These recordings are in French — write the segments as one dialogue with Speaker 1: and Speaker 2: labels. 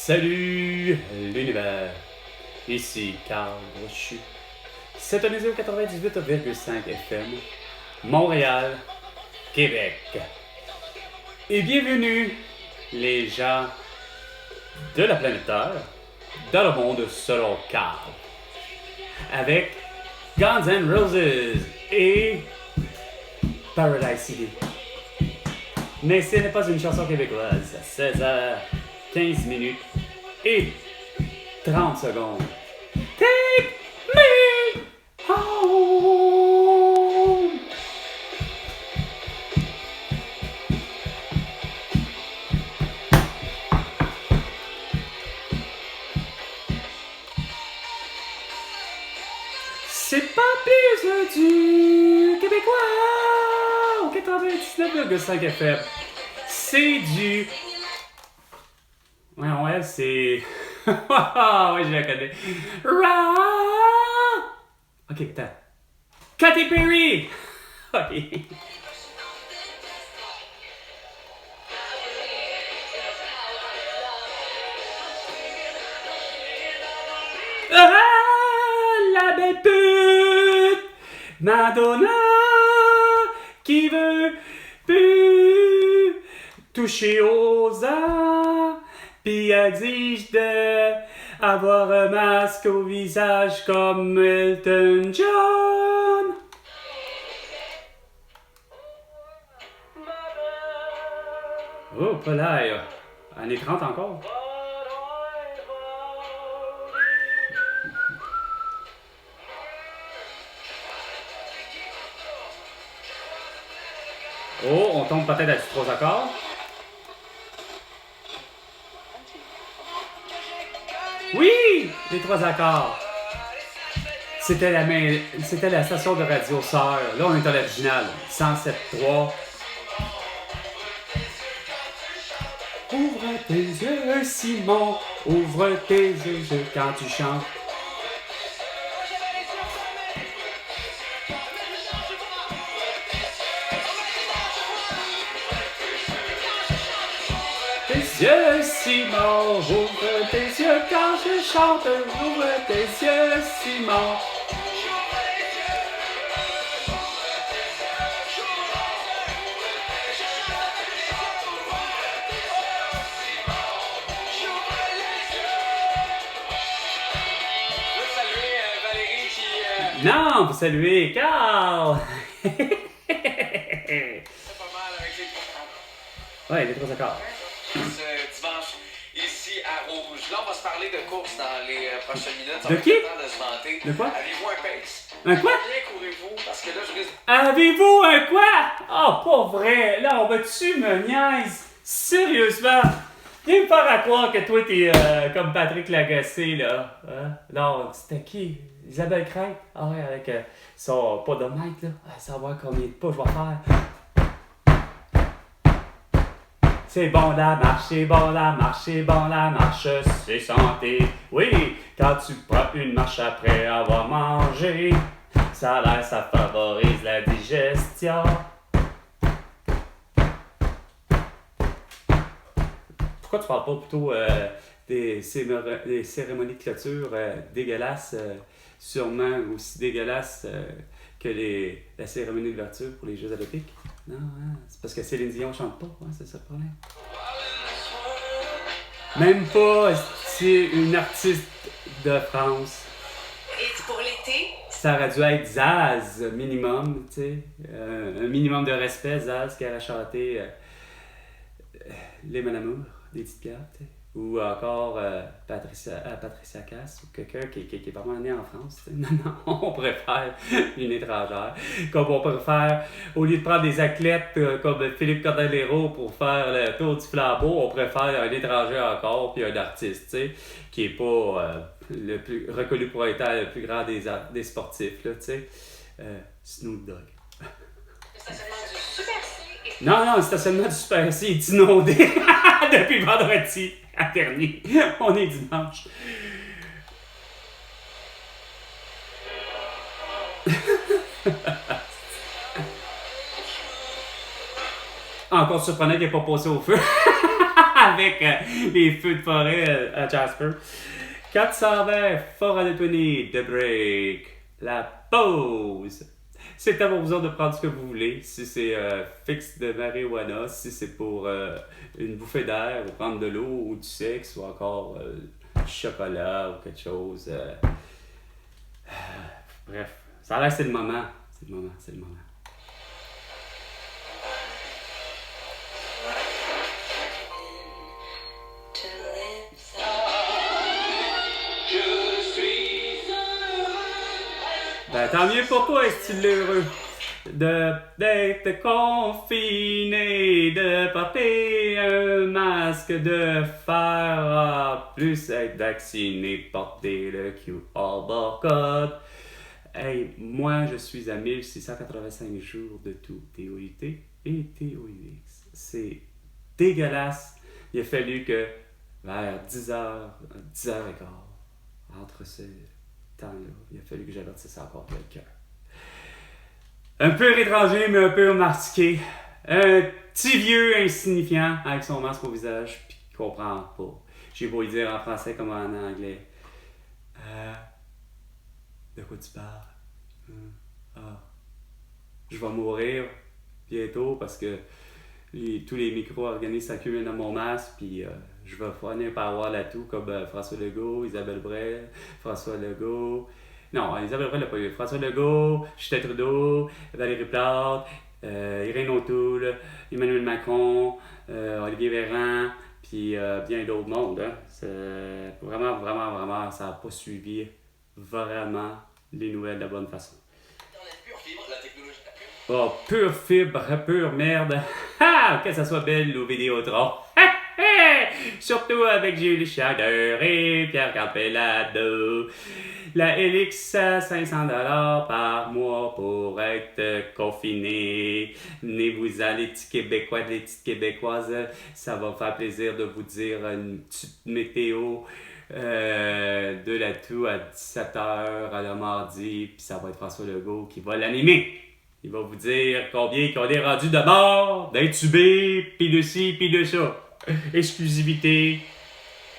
Speaker 1: Salut l'univers, ici Carl Brochu. Syntonisé au 98,5 FM, Montréal, Québec. Et bienvenue les gens de la planète Terre, dans le monde selon Carl. Avec Guns N' Roses et Paradise City. Mais ce n'est pas une chanson québécoise. 16h15 minutes et 30 secondes. Take me home. C'est pas plus du québécois au 99,5 FM. C'est du... Ouais, c'est... ouais, je la connais. Ok, attends. Katy Perry! Ok. Ah, la belle pute! Madonna qui veut plus toucher aux arts. Pis elle dit de avoir un masque au visage comme Elton John. Oh, pas là, en est 30 encore. Oh, on tombe peut-être à du 3 accords. Oui, les 3 accords. C'était la station de radio sœur. Là, on est à l'original. 107.3. Ouvre tes yeux, Simon. Ouvre tes yeux quand tu chantes. Tes yeux, Simon, ouvre tes yeux quand je chante, ouvre tes yeux, Simon. Non, vous saluez Carl!
Speaker 2: C'est pas mal avec les 3
Speaker 1: Ouais, les 3 accords.
Speaker 2: Ce dimanche, ici à Rouge. Là, on va se parler de course dans les prochaines minutes. Ça
Speaker 1: De
Speaker 2: va
Speaker 1: qui?
Speaker 2: être le temps de se vanter.
Speaker 1: De quoi?
Speaker 2: Avez-vous un pace?
Speaker 1: Un quoi?
Speaker 2: Combien courez-vous? Parce que là, je risque...
Speaker 1: Avez-vous un quoi? Oh, pas vrai! Là, on va-tu me niaise? Sérieusement? Viens me faire à croire que toi, t'es comme Patrick Lagacé, là. Hein? Non, c'était qui? Isabelle Craig? Ah ouais, avec son pas de mètre, là. À savoir combien de pas je vais faire. C'est bon la marche, c'est bon la marche, c'est bon la marche, c'est santé. Oui, quand tu prends une marche après avoir mangé, ça a l'air, ça favorise la digestion. Pourquoi tu parles pas plutôt des cérémonies de clôture dégueulasses, sûrement aussi dégueulasses que la cérémonie d'ouverture pour les Jeux Olympiques? Non, hein, c'est parce que Céline Dion chante pas, hein, c'est ça le problème. Même pas, c'est une artiste de France.
Speaker 3: Et pour l'été?
Speaker 1: Ça aurait dû être Zaz, minimum, tu sais. Un minimum de respect, Zaz, qui aurait chanté Les Mon des petites pierres, tu sais. Ou encore Patricia Cass, ou quelqu'un qui est vraiment né en France. T'sais. Non, on préfère une étrangère. Comme on préfère, au lieu de prendre des athlètes comme Philippe Cordellero pour faire le tour du flambeau, on préfère un étranger encore, puis un artiste, tu sais, qui est pas le plus reconnu pour être le plus grand des sportifs, là, tu sais. Snoop Dogg.
Speaker 3: Le stationnement du Super C est...
Speaker 1: Non, le stationnement du Super C est inondé depuis vendredi dernier. On est dimanche. Encore surprenant qu'il n'ait pas passé au feu. avec les feux de forêt à Jasper. 420, Fort Anthony, The Break, la pause. C'est à vous autres de prendre ce que vous voulez. Si c'est fixe de marijuana, si c'est pour une bouffée d'air, ou prendre de l'eau, ou du sexe, ou encore du chocolat, ou quelque chose. Bref, ça reste c'est le moment. C'est le moment, c'est le moment. Ben, tant mieux pour toi, est-il heureux d'être confiné, de porter un masque, de faire en plus être vacciné, porter le QR barcode. Hey, moi, je suis à 1685 jours de tout TOIT et TOIX. C'est dégueulasse. Il a fallu que vers 10h, 10h15, entre ce temps-là, il a fallu que j'avertisse encore quelqu'un. Un peu étranger, mais un peu martiqué. Un petit vieux insignifiant avec son masque au visage, puis qui comprend pas. J'ai beau lui dire en français comme en anglais. De quoi tu parles? Je vais mourir bientôt parce que tous les micro-organismes s'accumulent dans mon masque, puis je vais finir par avoir la toux comme François Legault, Isabelle Bray, François Legault. Non, Isabelle Bray l'a pas eu. François Legault, Justin Trudeau, Valérie Plante, Irène O'Toole, Emmanuel Macron, Olivier Véran, puis bien d'autres mondes. Hein. C'est vraiment, ça n'a pas suivi vraiment les nouvelles de la bonne façon. Oh, pure fibre, pure merde. Que ça soit belle ou Vidéotron. Surtout avec Julie Chader et Pierre Carpellado. La LX à 500$ par mois pour être confiné. Venez-vous-en, les petits Québécois, les petites Québécoises. Ça va me faire plaisir de vous dire une petite météo de la toux à 17h à le mardi. Puis ça va être François Legault qui va l'animer. Il va vous dire combien qu'on est rendu de morts, d'intubés, pis de ci, pis de ça. Exclusivité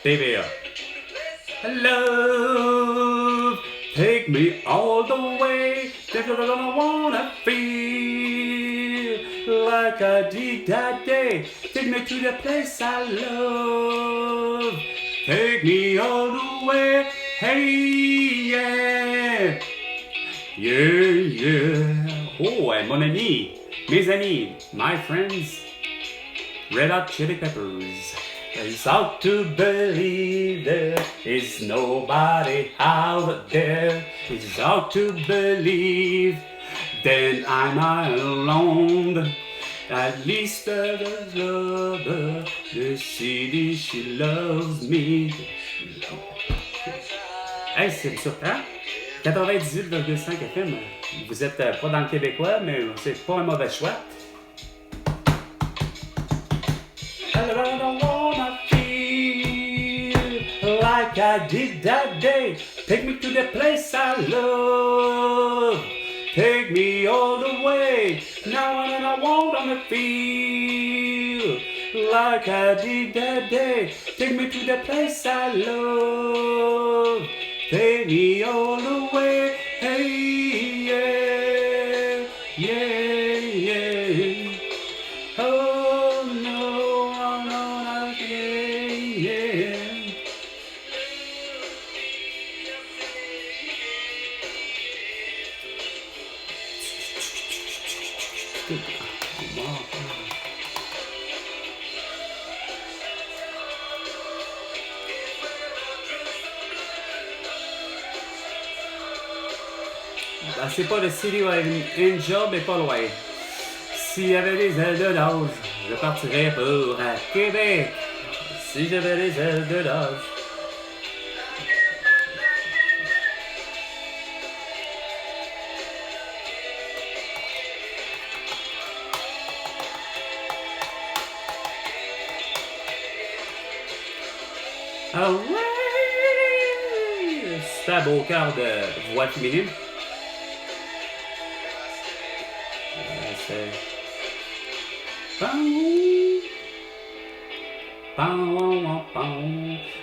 Speaker 1: TVA. Love, take me all the way. That's what I wanna feel like I did that day. Take me to the place I love. Take me all the way. Hey, yeah. Yeah. Oh, mon ami, mes amis, my friends, Red Hot Chili Peppers. It's hard to believe there is nobody out there. It's hard to believe that I'm alone. At least the lover, the city she loves me. Hey, c'est surprenant. 98,5 FM. Vous êtes pas dans le québécois, mais c'est pas un mauvais choix. I don't wanna feel like I did that day. Take me to the place I love. Take me all the way. Now I wanna feel like I did that day. Take me to the place I love. Take me all the way, hey, yeah. Oh no, yeah. Ben, c'est pas le City of Angel, mais pas loin. S'il y avait des ailes de l'âge, je partirais pour à Québec. Si j'avais des ailes de l'âge. Ah ouais! C'est un beau cœur de voix féminine.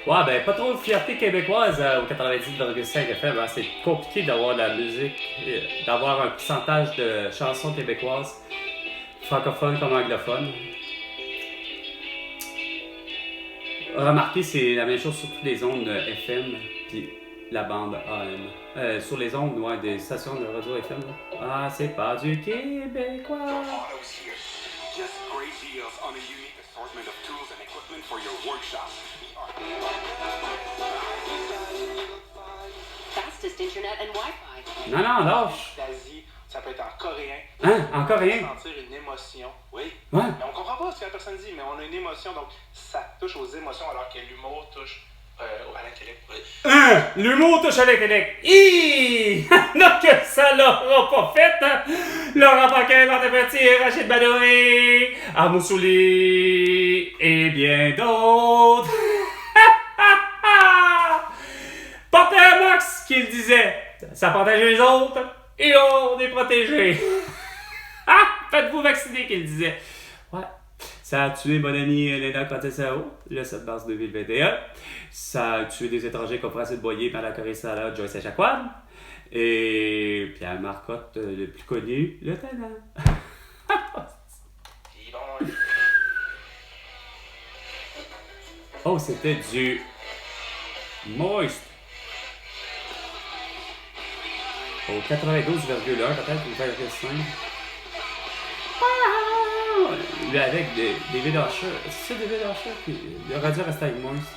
Speaker 1: Ouais, ben, pas trop de fierté québécoise au 90,5 FM. Hein. C'est compliqué d'avoir de la musique, d'avoir un pourcentage de chansons québécoises, francophones comme anglophones. Remarquez, c'est la même chose sur toutes les ondes FM, puis la bande AM. Sur les ondes, ouais, des stations de radio FM. Là. Ah, c'est pas du québécois.
Speaker 4: Autos here. Just great deals on a unique assortment of tools and equipment for your workshop.
Speaker 3: Fastest internet and Wi-Fi.
Speaker 1: Non, non, lâche.
Speaker 4: D'Asie, ça peut être en coréen.
Speaker 1: Hein? En coréen?
Speaker 4: Sentir une émotion. Oui.
Speaker 1: Ouais.
Speaker 4: Mais on comprend pas ce que la personne dit, mais on a une émotion, donc ça touche aux émotions alors que l'humour touche à l'intellect.
Speaker 1: Hein? L'humour touche à l'intellect. Hi! Non que ça l'aura pas fait, hein? Laurent Paquin, Martin Petit, Rachid Badouri, Arnaud Souli et bien d'autres. Portez un Max qui le disait. Ça protège les autres et on est protégé. Ah! Faites-vous vacciner qu'il disait. Ouais. Ça a tué mon ami Léna Contessao le 7 mars 2021. Ça a tué des étrangers comme Francis Boyer, Malacoré Sala, Joyce Echaquan. Et Pierre Marcotte, le plus connu, le talent. Oh, c'était du Moist. Au 92,1, peut-être, ou 5. Lui avec David Usher. C'est ça, David Usher qui aurait dû rester avec Moist.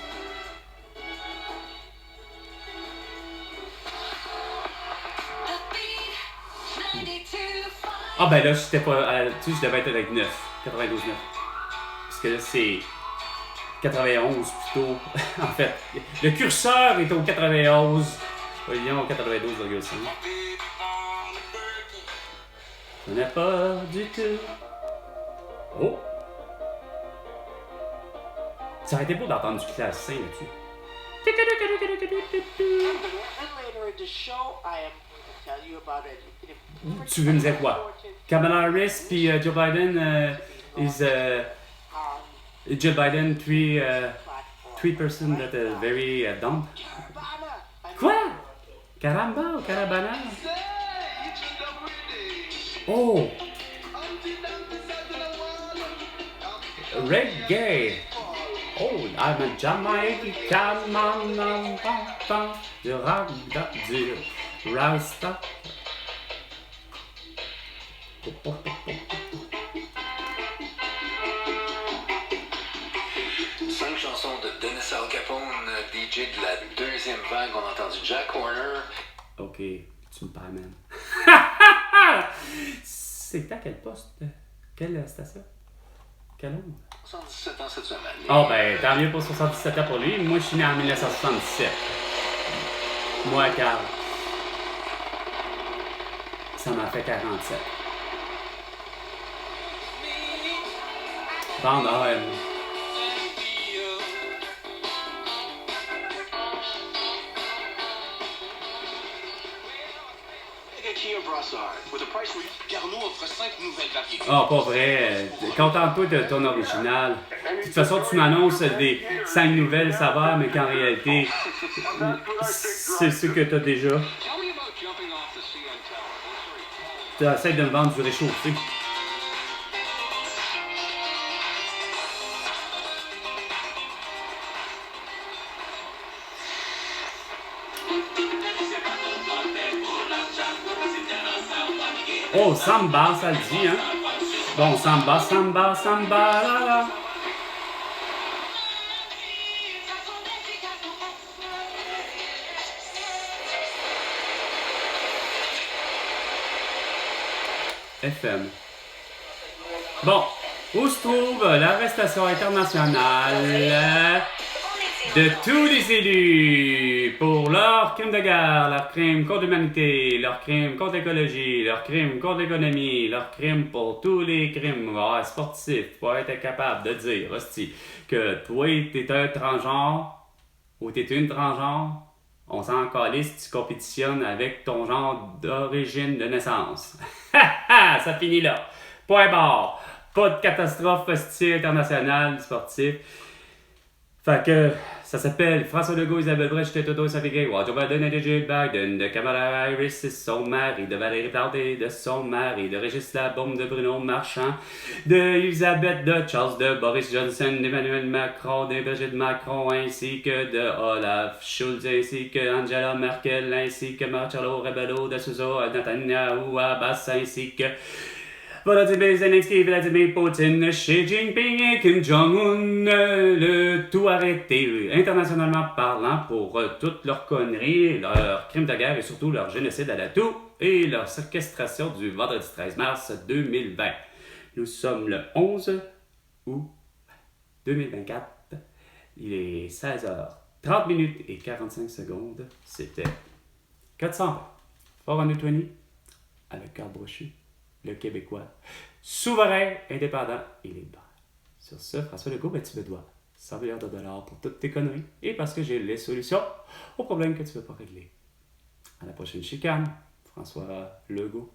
Speaker 1: Ah ben là, j'étais pas. Tu sais, je devais être avec 9. 92,9. Parce que là, c'est 91 plutôt. En fait, le curseur est au 91. Lyon au 92,5. On n'a pas du tout. Oh! Ça aurait été beau d'entendre du classe 5 là-dessus. Tu veux me dire quoi? Kamala Harris puis Joe Biden Joe Biden, three person that are very dumb. Quoi? Caramba ou Carabana? Oh! Reggae! Oh, I'm a Jamaican man, du rap, du rasta.
Speaker 2: 5 chansons de Dennis Al Capone, DJ de la deuxième vague. On a entendu Jack Horner.
Speaker 1: Ok, tu me parles, man. C'est à quel poste? Quelle station? Quel nombre?
Speaker 2: 77 ans cette semaine.
Speaker 1: Oh ben, tant mieux pour 77 ans pour lui. Moi, je suis né en 1977. Moi, Carl. Ça m'a fait 47. Bande AM. Ah, pas vrai. Contente-toi de ton original. De toute façon, tu m'annonces des 5 nouvelles, ça va, mais qu'en réalité, c'est ce que t'as déjà. Tu essaies de me vendre du réchauffé. Oh, samba, ça le dit, hein? Bon, samba, samba, samba, la la. FM. Bon, où se trouve l'arrestation internationale de tous les élus pour leurs crimes de guerre, leurs crimes contre l'humanité, leurs crimes contre l'écologie, leurs crimes contre l'économie, leurs crimes pour tous les crimes sportifs, pour être capable de dire, hostie, que toi, t'es un transgenre ou t'es une transgenre, on s'en calisse, tu compétitionnes avec ton genre d'origine de naissance. Ça finit là. Point barre. Pas de catastrophe hostile internationale sportive. Fait que ça s'appelle François Legault, Isabelle Brèche, Toto, Sophie Grégoire, Joe Biden et de Jill Biden, de Kamala Harris et son mari, de Valérie Plante et de son mari, de Régis Labaume, de Bruno Marchand, de Elisabeth, de Charles, de Boris Johnson, d'Emmanuel Macron, de Brigitte Macron, ainsi que de Olaf Schulz, ainsi que Angela Merkel, ainsi que Marcelo Rebelo de Sousa, Netanyahu, Abbas, ainsi que Volodymyr Zelensky, Vladimir Poutine, Xi Jinping et Kim Jong-un, le tout arrêté internationalement parlant pour toutes leurs conneries, leurs crimes de guerre et surtout leur génocide à la toux et leur séquestration du vendredi 13 mars 2020. Nous sommes le 11 août 2024. Il est 16h30 minutes et 45 secondes. C'était 420. 420 avec cœur brochu. Le Québécois, souverain, indépendant et libre. Sur ce, François Legault, tu me dois 100 millions de dollars pour toutes tes conneries et parce que j'ai les solutions aux problèmes que tu ne veux pas régler. À la prochaine chicane, François Legault.